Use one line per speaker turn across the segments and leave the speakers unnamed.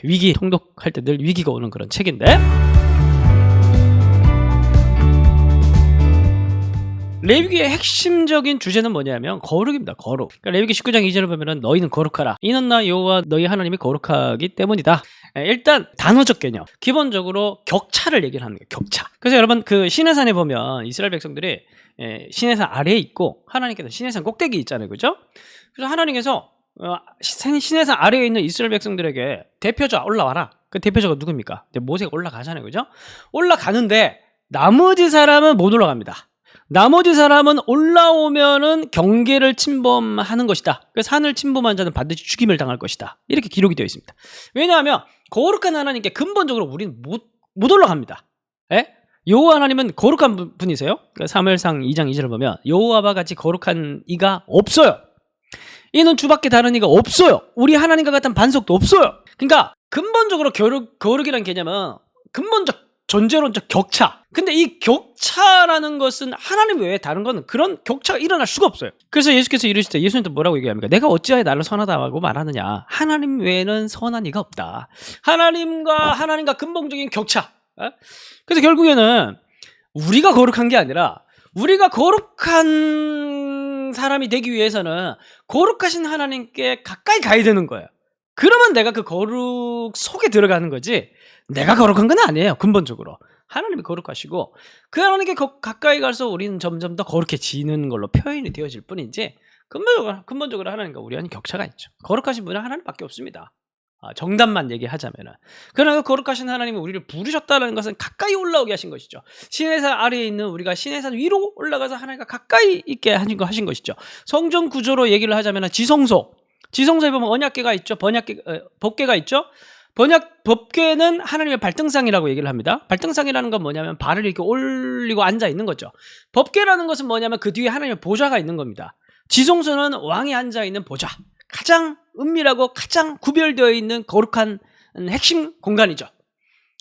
위기 통독할 때 늘 위기가 오는 그런 책인데, 레위기의 핵심적인 주제는 뭐냐면 거룩입니다. 거룩. 그러니까 레위기 19장 2절을 보면은 너희는 거룩하라. 이는 나 여호와 너희 하나님이 거룩하기 때문이다. 일단 단어적 개념. 기본적으로 격차를 얘기를 하는 거예요. 격차. 그래서 여러분 그 시내산에 보면 이스라엘 백성들이 시내산 아래에 있고 하나님께서 시내산 꼭대기 있잖아요. 그죠? 그래서 하나님께서 시내산 아래에 있는 이스라엘 백성들에게 대표자 올라와라. 그 대표자가 누굽니까? 모세가 올라가잖아요. 그죠? 올라가는데 나머지 사람은 못 올라갑니다. 나머지 사람은 올라오면은 경계를 침범하는 것이다. 그 산을 침범한 자는 반드시 죽임을 당할 것이다. 이렇게 기록이 되어 있습니다. 왜냐하면 거룩한 하나님께 근본적으로 우리는 못 올라갑니다. 예? 여호와 하나님은 거룩한 분이세요. 사무엘상 2장 2절을 보면 여호와와 같이 거룩한 이가 없어요. 이는 주밖에 다른 이가 없어요. 우리 하나님과 같은 반석도 없어요. 그러니까 근본적으로 거룩이라는 개념은 근본적 존재론적 격차. 근데 이 격차라는 것은 하나님 외에 다른 거는 그런 격차가 일어날 수가 없어요. 그래서 예수께서 이르실 때 예수님도 뭐라고 얘기합니까? 내가 어찌하여 나를 선하다고 말하느냐. 하나님 외에는 선한 이가 없다. 하나님과 근본적인 격차. 그래서 결국에는 우리가 거룩한 게 아니라 우리가 거룩한 사람이 되기 위해서는 거룩하신 하나님께 가까이 가야 되는 거예요. 그러면 내가 그 거룩 속에 들어가는 거지 내가 거룩한 건 아니에요. 근본적으로 하나님이 거룩하시고 그 하나님께 가까이 갈수록 우리는 점점 더 거룩해지는 걸로 표현이 되어질 뿐이지 근본적으로 하나님과 우리 안에 격차가 있죠. 거룩하신 분은 하나님밖에 없습니다. 정답만 얘기하자면은. 그러나 거룩하신 하나님이 우리를 부르셨다는 것은 가까이 올라오게 하신 것이죠. 시내산 아래에 있는 우리가 시내산 위로 올라가서 하나님과 가까이 있게 하신 것이죠. 성전 구조로 얘기를 하자면 지성소에 보면 언약궤가 있죠. 법궤가 있죠. 법궤는 하나님의 발등상이라고 얘기를 합니다. 발등상이라는 건 뭐냐면 발을 이렇게 올리고 앉아 있는 거죠. 법궤라는 것은 뭐냐면 그 뒤에 하나님의 보좌가 있는 겁니다. 지성소는 왕이 앉아 있는 보좌. 가장 은밀하고 가장 구별되어 있는 거룩한 핵심 공간이죠.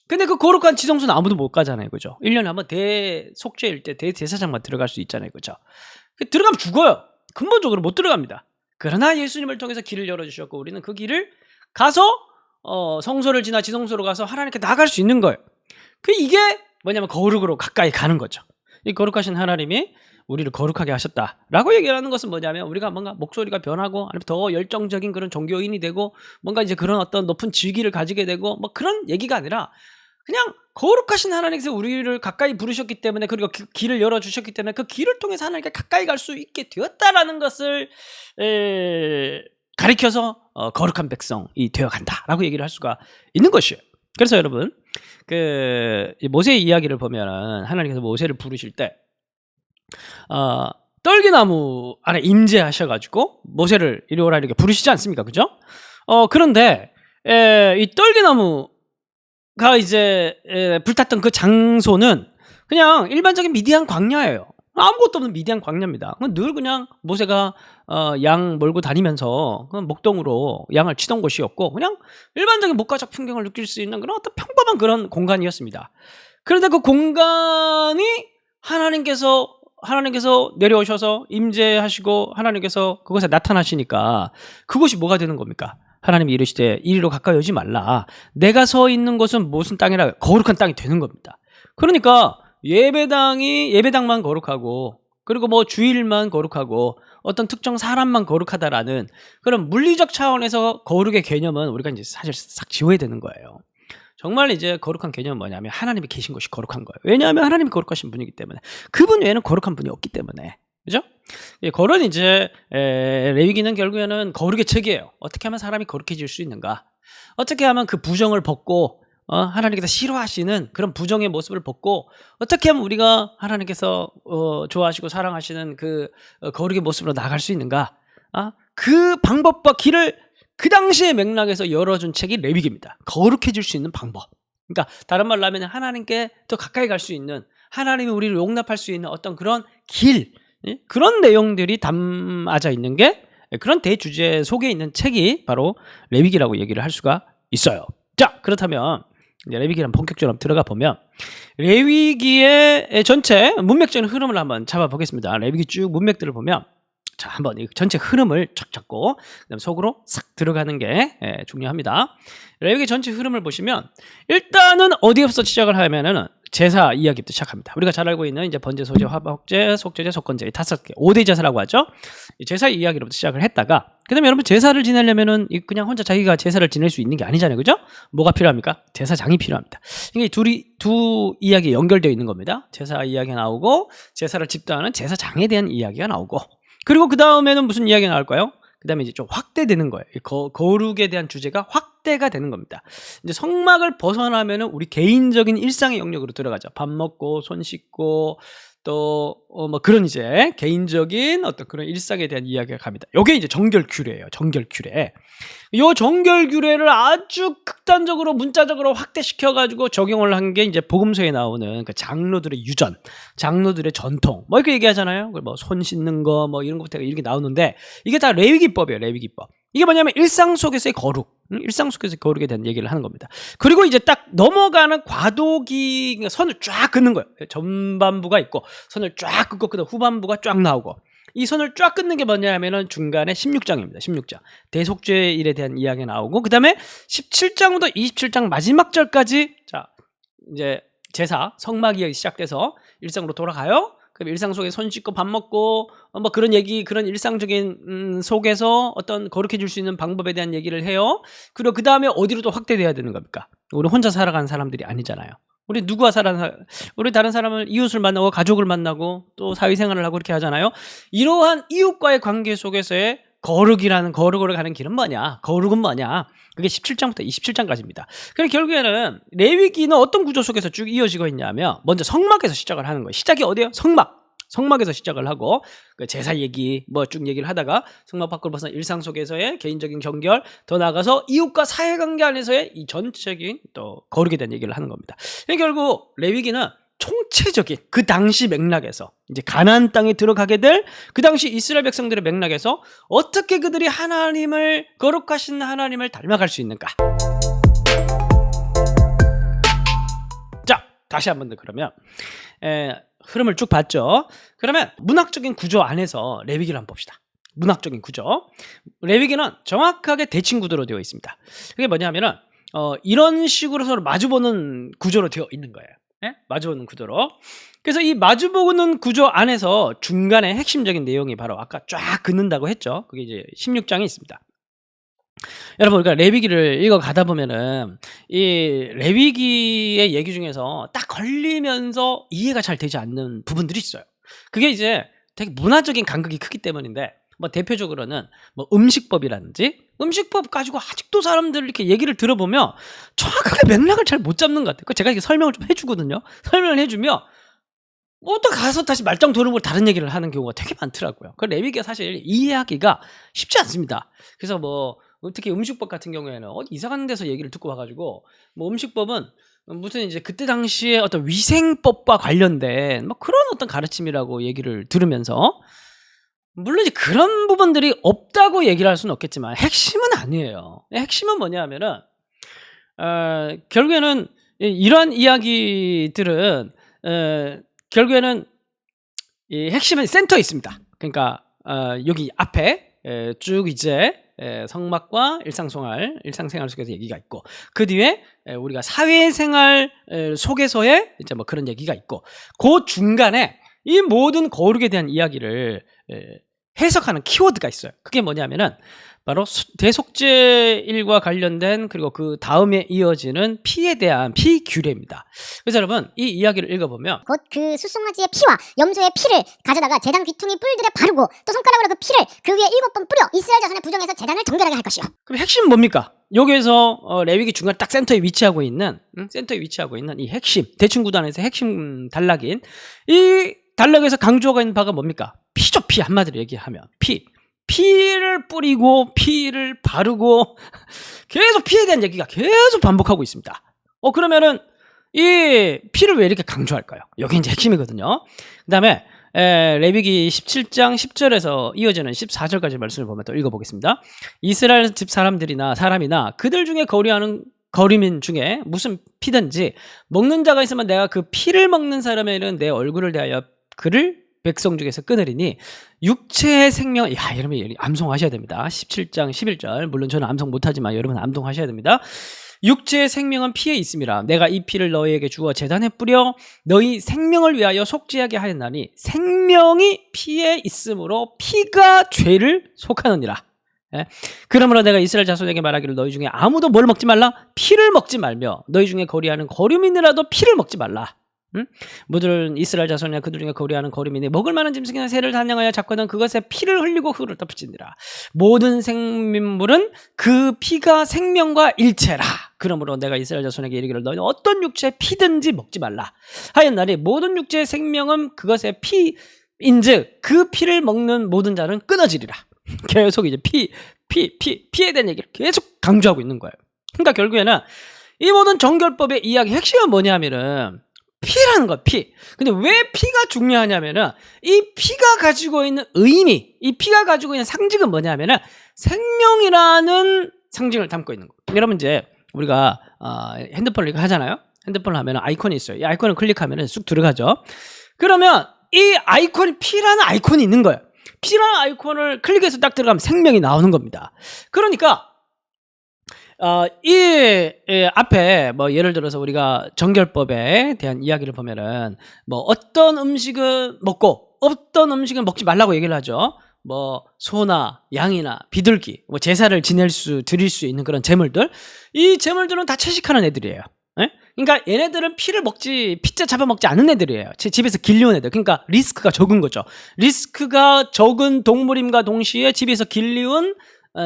근데 그 거룩한 지성소는 아무도 못 가잖아요. 그죠? 1년에 한번 대속죄일 때 대제사장만 들어갈 수 있잖아요. 그죠? 들어가면 죽어요. 근본적으로 못 들어갑니다. 그러나 예수님을 통해서 길을 열어주셨고 우리는 그 길을 가서 성소를 지나 지성소로 가서 하나님께 나갈 수 있는 거예요. 이게 뭐냐면 거룩으로 가까이 가는 거죠. 이 거룩하신 하나님이 우리를 거룩하게 하셨다라고 얘기하는 것은 뭐냐면 우리가 뭔가 목소리가 변하고 아니면 더 열정적인 그런 종교인이 되고 뭔가 이제 그런 어떤 높은 직위를 가지게 되고 뭐 그런 얘기가 아니라 그냥 거룩하신 하나님께서 우리를 가까이 부르셨기 때문에 그리고 그 길을 열어주셨기 때문에 그 길을 통해서 하나님께 가까이 갈 수 있게 되었다라는 것을 가리켜서 거룩한 백성이 되어간다라고 얘기를 할 수가 있는 것이에요. 그래서 여러분 그 모세의 이야기를 보면 하나님께서 모세를 부르실 때 떨기나무 안에 임재하셔가지고 모세를 이리 오라 이렇게 부르시지 않습니까? 그죠? 그런데 이 떨기나무가 이제 불탔던 그 장소는 그냥 일반적인 미디안 광야예요. 아무것도 없는 미디안 광야입니다. 늘 그냥 모세가 양 몰고 다니면서 목동으로 양을 치던 곳이었고 그냥 일반적인 목가적 풍경을 느낄 수 있는 그런 어떤 평범한 그런 공간이었습니다. 그런데 그 공간이 하나님께서 내려오셔서 임재하시고 하나님께서 그곳에 나타나시니까 그곳이 뭐가 되는 겁니까? 하나님이 이르시되 이리로 가까이 오지 말라. 내가 서 있는 곳은 무슨 땅이라 거룩한 땅이 되는 겁니다. 그러니까 예배당만 거룩하고 그리고 뭐 주일만 거룩하고 어떤 특정 사람만 거룩하다라는 그런 물리적 차원에서 거룩의 개념은 우리가 이제 사실 싹 지워야 되는 거예요. 정말 이제 거룩한 개념은 뭐냐면 하나님이 계신 것이 거룩한 거예요. 왜냐하면 하나님이 거룩하신 분이기 때문에 그분 외에는 거룩한 분이 없기 때문에 그죠? 거룩은 이제 레위기는 결국에는 거룩의 책이에요. 어떻게 하면 사람이 거룩해질 수 있는가? 어떻게 하면 그 부정을 벗고 하나님께서 싫어하시는 그런 부정의 모습을 벗고 어떻게 하면 우리가 하나님께서 좋아하시고 사랑하시는 그 거룩의 모습으로 나갈 수 있는가? 그 방법과 길을 그 당시의 맥락에서 열어준 책이 레위기입니다. 거룩해질 수 있는 방법. 그러니까 다른 말로 하면 하나님께 더 가까이 갈 수 있는 하나님이 우리를 용납할 수 있는 어떤 그런 길 그런 내용들이 담아져 있는 게 그런 대주제 속에 있는 책이 바로 레위기라고 얘기를 할 수가 있어요. 자 그렇다면 이제 레위기를 본격적으로 들어가 보면 레위기의 전체 문맥적인 흐름을 한번 잡아보겠습니다. 레위기 쭉 문맥들을 보면 자, 한번 이 전체 흐름을 쫙 잡고 그다음 속으로 싹 들어가는 게 중요합니다. 레위기 전체 흐름을 보시면 일단은 어디에서 시작을 하면은 제사 이야기부터 시작합니다. 우리가 잘 알고 있는 이제 번제, 소제, 화목제, 속제제, 속건제 이 5개 5대 제사라고 하죠. 이 제사 이야기로부터 시작을 했다가 그다음에 여러분 제사를 지내려면은 그냥 혼자 자기가 제사를 지낼 수 있는 게 아니잖아요, 그죠? 뭐가 필요합니까? 제사장이 필요합니다. 이게 두 이야기 연결되어 있는 겁니다. 제사 이야기가 나오고 제사를 집도하는 제사장에 대한 이야기가 나오고 그리고 그 다음에는 무슨 이야기가 나올까요? 그 다음에 이제 좀 확대되는 거예요. 거룩에 대한 주제가 확대가 되는 겁니다. 이제 성막을 벗어나면은 우리 개인적인 일상의 영역으로 들어가죠. 밥 먹고, 손 씻고, 또, 뭐 그런 이제 개인적인 어떤 그런 일상에 대한 이야기가 갑니다. 요게 이제 정결규례예요. 정결규례. 요 정결규례를 아주 극단적으로 문자적으로 확대시켜가지고 적용을 한 게 이제 복음서에 나오는 그 장로들의 유전, 장로들의 전통, 뭐 이렇게 얘기하잖아요. 뭐 손 씻는 거, 뭐 이런 것부터 이렇게 나오는데 이게 다 레위기법이에요. 레위기법. 이게 뭐냐면 일상 속에서의 거룩, 일상 속에서의 거룩에 대한 얘기를 하는 겁니다. 그리고 이제 딱 넘어가는 과도기, 선을 쫙 긋는 거예요. 전반부가 있고 선을 쫙 긋고 그다음 후반부가 쫙 나오고 이 선을 쫙 끊는 게 뭐냐면은 중간에 16장입니다. 16장. 대속죄 일에 대한 이야기가 나오고 그다음에 17장부터 27장 마지막 절까지 자, 이제 제사, 성막 이야기 시작돼서 일상으로 돌아가요. 그럼 일상 속에 손 씻고 밥 먹고 뭐 그런 얘기, 그런 일상적인 속에서 어떤 거룩해질 수 있는 방법에 대한 얘기를 해요. 그리고 그 다음에 어디로 또 확대돼야 되는 겁니까? 우리 혼자 살아가는 사람들이 아니잖아요. 우리 누구와 우리 다른 사람을 이웃을 만나고 가족을 만나고 또 사회생활을 하고 이렇게 하잖아요. 이러한 이웃과의 관계 속에서의 거룩으로 가는 길은 뭐냐? 거룩은 뭐냐? 그게 17장부터 27장까지입니다. 그래서 결국에는 레위기는 어떤 구조 속에서 쭉 이어지고 있냐면 먼저 성막에서 시작을 하는 거예요. 시작이 어디예요? 성막에서 시작을 하고 그 제사 얘기 뭐 쭉 얘기를 하다가 성막 밖으로 벗어나 일상 속에서의 개인적인 정결, 더 나아가서 이웃과 사회관계 안에서의 이 전체적인 또 거룩에 대한 얘기를 하는 겁니다. 결국 레위기는 총체적인 그 당시 맥락에서 이제 가나안 땅에 들어가게 될 그 당시 이스라엘 백성들의 맥락에서 어떻게 그들이 하나님을, 거룩하신 하나님을 닮아갈 수 있는가. 자, 다시 한번 더 그러면 흐름을 쭉 봤죠. 그러면 문학적인 구조 안에서 레위기를 한번 봅시다. 문학적인 구조. 레위기는 정확하게 대칭 구도로 되어 있습니다. 그게 뭐냐면은 이런 식으로 서로 마주보는 구조로 되어 있는 거예요. 네? 마주보는 구도로. 그래서 이 마주보는 구조 안에서 중간에 핵심적인 내용이 바로 아까 쫙 긋는다고 했죠. 그게 이제 16장에 있습니다. 여러분, 우리가 레위기를 읽어 가다 보면은 이 레위기의 얘기 중에서 딱 걸리면서 이해가 잘 되지 않는 부분들이 있어요. 그게 이제 되게 문화적인 간극이 크기 때문인데, 뭐 대표적으로는 뭐 음식법이라든지 음식법 가지고 아직도 사람들 이렇게 얘기를 들어보면 정확하게 맥락을 잘 못 잡는 것 같아요. 제가 이렇게 설명을 좀 해주거든요. 설명을 해주면 뭐 또 가서 다시 말짱 도는 걸 다른 얘기를 하는 경우가 되게 많더라고요. 그 레위기가 사실 이해하기가 쉽지 않습니다. 그래서 뭐 특히 음식법 같은 경우에는 이상한 데서 얘기를 듣고 와가지고 뭐 음식법은 무슨 이제 그때 당시에 어떤 위생법과 관련된 뭐 그런 어떤 가르침이라고 얘기를 들으면서, 물론 이제 그런 부분들이 없다고 얘기를 할 수는 없겠지만 핵심은 아니에요. 핵심은 뭐냐 하면은 결국에는 이러한 이야기들은 결국에는 이 핵심은 센터에 있습니다. 그러니까 여기 앞에 쭉 이제 성막과 일상생활 속에서 얘기가 있고, 그 뒤에 우리가 사회생활 속에서의 이제 뭐 그런 얘기가 있고, 그 중간에 이 모든 거룩에 대한 이야기를 해석하는 키워드가 있어요. 그게 뭐냐면은 바로 대속죄일과 관련된, 그리고 그 다음에 이어지는 피에 대한 피규례입니다. 그래서 여러분, 이 이야기를 읽어보면
곧 그 숫송아지의 피와 염소의 피를 가져다가 제단 귀퉁이 뿔들에 바르고 또 손가락으로 그 피를 그 위에 7번 뿌려 이스라엘 자손의 부정에서 제단을 정결하게 할 것이요.
그럼 핵심은 뭡니까? 여기에서 레위기 중간 딱 센터에 위치하고 있는 이 핵심, 대충 구단에서 핵심 단락인 이 단락에서 강조가 있는 바가 뭡니까? 피죠. 피. 한마디로 얘기하면 피를 뿌리고 피를 바르고 계속 피에 대한 얘기가 계속 반복하고 있습니다. 그러면은 이 피를 왜 이렇게 강조할까요? 여기 이제 핵심이거든요. 그 다음에 레위기 17장 10절에서 이어지는 14절까지 말씀을 보면 또 읽어보겠습니다. 이스라엘 집 사람이나 그들 중에 거리민 중에 무슨 피든지 먹는 자가 있으면 내가 그 피를 먹는 사람에는 내 얼굴을 대하여 그를 백성 중에서 끊으리니 육체의 생명, 야, 여러분 암송하셔야 됩니다. 17장 11절. 물론 저는 암송 못하지만 여러분 암송하셔야 됩니다. 육체의 생명은 피에 있음이라. 내가 이 피를 너희에게 주어 제단에 뿌려 너희 생명을 위하여 속죄하게 하였나니 생명이 피에 있으므로 피가 죄를 속하느니라. 예? 그러므로 내가 이스라엘 자손에게 말하기를 너희 중에 아무도 뭘 먹지 말라? 피를 먹지 말며 너희 중에 거리하는 거류민이라도 피를 먹지 말라. 응? 모든 이스라엘 자손이나 그들 중에 거리하는 거류민이 먹을 만한 짐승이나 새를 단양하여 잡거든 그것에 피를 흘리고 흙을 덮으신니라. 모든 생민물은 그 피가 생명과 일체라. 그러므로 내가 이스라엘 자손에게 이르기를 너희는 어떤 육체의 피든지 먹지 말라 하였나니 모든 육체의 생명은 그것의 피인즉 그 피를 먹는 모든 자는 끊어지리라. 계속 이제 피에 대한 얘기를 계속 강조하고 있는 거예요. 그러니까 결국에는 이 모든 정결법의 이야기 핵심은 뭐냐면은 피라는 거야, 피. 근데 왜 피가 중요하냐면은 이 피가 가지고 있는 의미, 이 피가 가지고 있는 상징은 뭐냐면은 생명이라는 상징을 담고 있는 거예요. 여러분 이제 우리가 핸드폰을 이렇게 하잖아요. 핸드폰을 하면 아이콘이 있어요. 이 아이콘을 클릭하면 쑥 들어가죠. 그러면 이 아이콘이 피라는 아이콘이 있는 거예요. 피라는 아이콘을 클릭해서 딱 들어가면 생명이 나오는 겁니다. 그러니까 앞에 뭐 예를 들어서 우리가 정결법에 대한 이야기를 보면은 뭐 어떤 음식은 먹고 어떤 음식은 먹지 말라고 얘기를 하죠. 뭐 소나 양이나 비둘기, 뭐 제사를 드릴 수 있는 그런 제물들, 이 제물들은 다 채식하는 애들이에요. 예? 그러니까 얘네들은 피자 잡아먹지 않는 애들이에요. 집에서 길리운 애들. 그러니까 리스크가 적은 거죠. 리스크가 적은 동물임과 동시에 집에서 길리운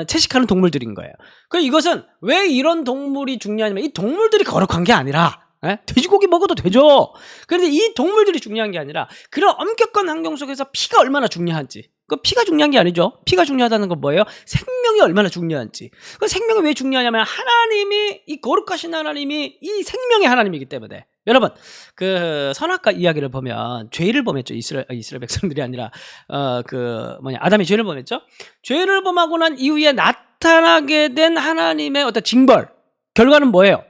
채식하는 동물들인 거예요. 이것은 왜 이런 동물이 중요하냐면 이 동물들이 거룩한 게 아니라 돼지고기 먹어도 되죠. 그런데 이 동물들이 중요한 게 아니라 그런 엄격한 환경 속에서 피가 얼마나 중요한지. 피가 중요한 게 아니죠. 피가 중요하다는 건 뭐예요? 생명이 얼마나 중요한지. 생명이 왜 중요하냐면 하나님이, 이 거룩하신 하나님이 이 생명의 하나님이기 때문에. 여러분, 그 선악과 이야기를 보면 죄를 범했죠. 이스라엘 백성들이 아니라 아담이 죄를 범했죠. 죄를 범하고 난 이후에 나타나게 된 하나님의 어떤 징벌, 결과는 뭐예요?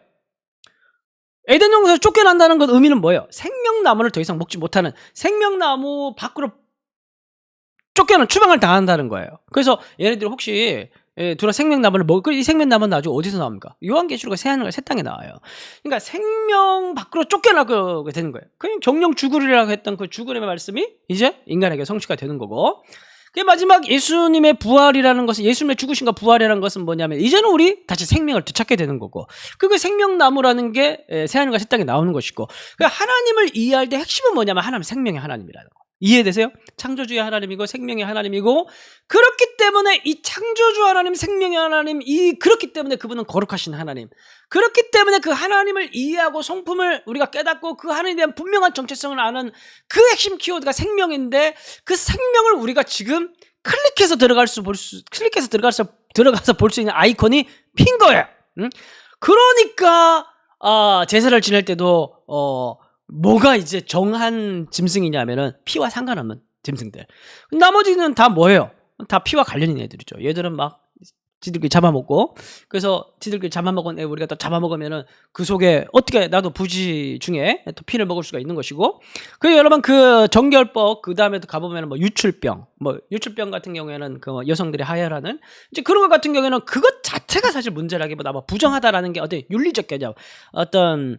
에덴 동산에서 쫓겨난다는 것 의미는 뭐예요? 생명나무를 더 이상 먹지 못하는, 생명나무 밖으로 추방을 당한다는 거예요. 그래서 얘네들이 혹시 들어 생명나무를 이 생명나무는 나중에 어디서 나옵니까? 요한계시록의 새 땅에 나와요. 그러니까 생명 밖으로 쫓겨나게 되는 거예요. 그냥 정령 죽으리라고 했던 그 죽으림의 말씀이 이제 인간에게 성취가 되는 거고, 그 마지막 예수님의 부활이라는 것은, 예수님의 죽으심과 부활이라는 것은 뭐냐면 이제는 우리 다시 생명을 되찾게 되는 거고, 그 생명나무라는 게 새하늘과 새 땅에 나오는 것이고, 하나님을 이해할 때 핵심은 뭐냐면 하나님 생명의 하나님이라는 거. 이해되세요? 창조주의 하나님이고 생명의 하나님이고, 그렇기 때문에 이 창조주 하나님, 생명의 하나님, 그렇기 때문에 그분은 거룩하신 하나님, 그렇기 때문에 그 하나님을 이해하고 성품을 우리가 깨닫고 그 하나님에 대한 분명한 정체성을 아는 그 핵심 키워드가 생명인데, 그 생명을 우리가 지금 클릭해서 들어가서 볼 수 있는 아이콘이 피인 거예요. 응? 그러니까 제사를 지낼 때도 뭐가 이제 정한 짐승이냐면은 피와 상관없는 짐승들. 나머지는 다 뭐예요? 다 피와 관련인 애들이죠. 얘들은 막 지들끼리 잡아먹고, 그래서 지들끼리 잡아먹은 애 우리가 또 잡아먹으면은 그 속에 어떻게 나도 부지 중에 또 피를 먹을 수가 있는 것이고, 그리고 여러분 그 정결법 그 다음에 또 가보면은 뭐 유출병 같은 경우에는 그 여성들이 하혈하는 이제 그런 것 같은 경우에는 그것 자체가 사실 문제라기보다 뭐 부정하다라는 게 어떤 윤리적 개념, 어떤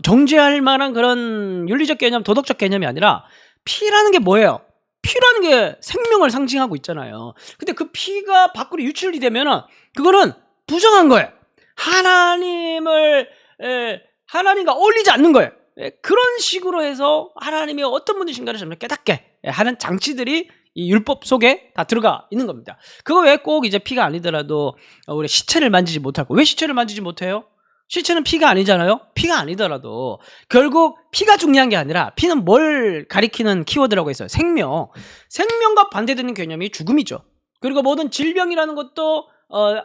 정죄할 만한 그런 윤리적 개념, 도덕적 개념이 아니라 피라는 게 뭐예요? 피라는 게 생명을 상징하고 있잖아요. 근데 그 피가 밖으로 유출이 되면은 그거는 부정한 거예요. 하나님과 어울리지 않는 거예요. 그런 식으로 해서 하나님이 어떤 분이신가를 좀 깨닫게 하는 장치들이 이 율법 속에 다 들어가 있는 겁니다. 그거 왜 꼭 이제 피가 아니더라도 우리 시체를 만지지 못하고, 왜 시체를 만지지 못해요? 시체는 피가 아니잖아요. 피가 아니더라도 결국 피가 중요한 게 아니라, 피는 뭘 가리키는 키워드라고 했어요? 생명과 반대되는 개념이 죽음이죠. 그리고 모든 질병이라는 것도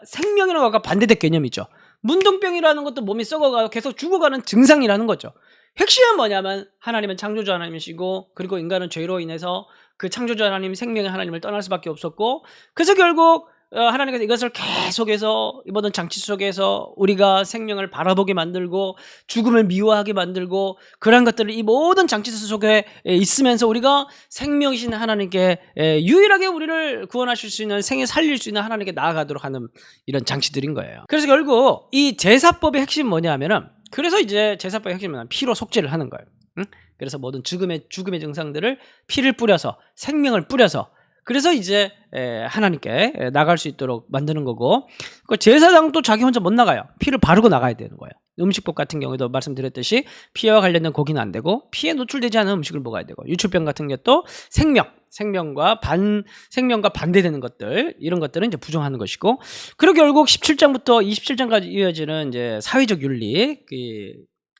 생명이라는 것과 반대된 개념이죠. 문둥병이라는 것도 몸이 썩어가고 계속 죽어가는 증상이라는 거죠. 핵심은 뭐냐면 하나님은 창조주 하나님이시고, 그리고 인간은 죄로 인해서 그 창조주 하나님, 생명의 하나님을 떠날 수밖에 없었고, 그래서 결국 하나님께서 이것을 계속해서 이 모든 장치 속에서 우리가 생명을 바라보게 만들고 죽음을 미워하게 만들고 그런 것들을 이 모든 장치 속에 있으면서 우리가 생명이신 하나님께 유일하게 우리를 구원하실 수 있는 생에 살릴 수 있는 하나님께 나아가도록 하는 이런 장치들인 거예요. 그래서 결국 이 제사법의 핵심은 뭐냐면은 그래서 이제 제사법의 핵심은 피로 속죄를 하는 거예요. 응? 그래서 모든 죽음의 증상들을 피를 뿌려서 생명을 뿌려서 그래서 이제 하나님께 나갈 수 있도록 만드는 거고 그 제사장도 자기 혼자 못 나가요. 피를 바르고 나가야 되는 거예요. 음식법 같은 경우에도 말씀드렸듯이 피와 관련된 고기는 안 되고 피에 노출되지 않은 음식을 먹어야 되고 유출병 같은 것도 생명과 반대되는 것들 이런 것들은 이제 부정하는 것이고 그리고 결국 17장부터 27장까지 이어지는 이제 사회적 윤리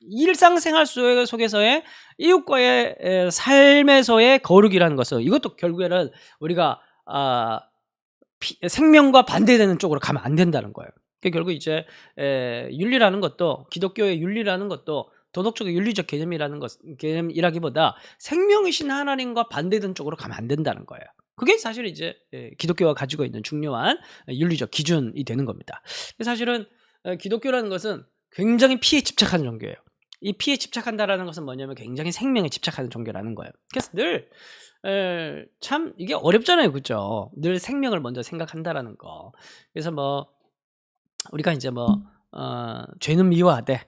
일상생활 속에서의 이웃과의 삶에서의 거룩이라는 것은 이것도 결국에는 우리가 생명과 반대되는 쪽으로 가면 안 된다는 거예요. 결국 이제 윤리라는 것도 기독교의 윤리라는 것도 도덕적인 윤리적 개념이라기보다 생명이신 하나님과 반대되는 쪽으로 가면 안 된다는 거예요. 그게 사실 이제 기독교가 가지고 있는 중요한 윤리적 기준이 되는 겁니다. 사실은 기독교라는 것은 굉장히 피에 집착하는 종교예요. 이 피에 집착한다라는 것은 뭐냐면 굉장히 생명에 집착하는 종교라는 거예요. 그래서 늘 참 이게 어렵잖아요, 그렇죠? 늘 생명을 먼저 생각한다라는 거. 그래서 뭐 우리가 이제 뭐 죄는 미워하되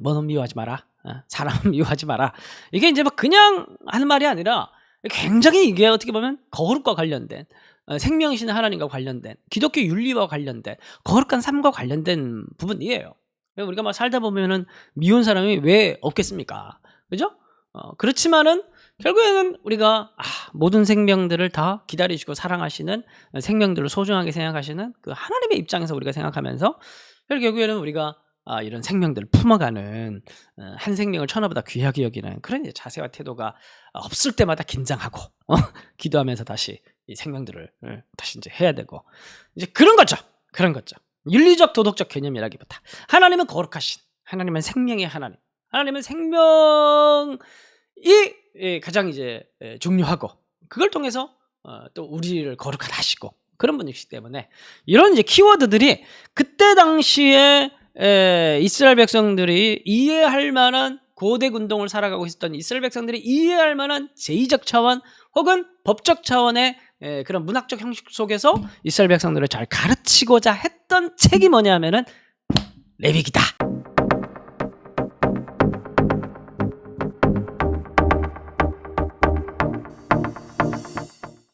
뭐는 미워하지 마라, 사람은 미워하지 마라. 이게 이제 막 그냥 하는 말이 아니라 굉장히 이게 어떻게 보면 거룩과 관련된 생명이신 하나님과 관련된 기독교 윤리와 관련된 거룩한 삶과 관련된 부분이에요. 우리가 막 살다 보면은 미운 사람이 왜 없겠습니까? 그죠? 그렇지만은 결국에는 우리가 모든 생명들을 다 기다리시고 사랑하시는 생명들을 소중하게 생각하시는 그 하나님의 입장에서 우리가 생각하면서 결국에는 우리가 이런 생명들을 품어가는 한 생명을 천하보다 귀하게 여기는 그런 이제 자세와 태도가 없을 때마다 긴장하고 기도하면서 다시 이 생명들을 다시 이제 해야 되고 이제 그런 거죠. 윤리적 도덕적 개념이라기보다 하나님은 거룩하신 하나님은 생명의 하나님은 생명이 가장 이제 중요하고 그걸 통해서 또 우리를 거룩하다 하시고 그런 분이시기 때문에 이런 이제 키워드들이 그때 당시에 이스라엘 백성들이 이해할 만한 고대 운동을 살아가고 있었던 이스라엘 백성들이 이해할 만한 제의적 차원 혹은 법적 차원의 그런 문학적 형식 속에서 이스라엘 백성들을 잘 가르치고자 했던 책이 뭐냐면은 레위기다.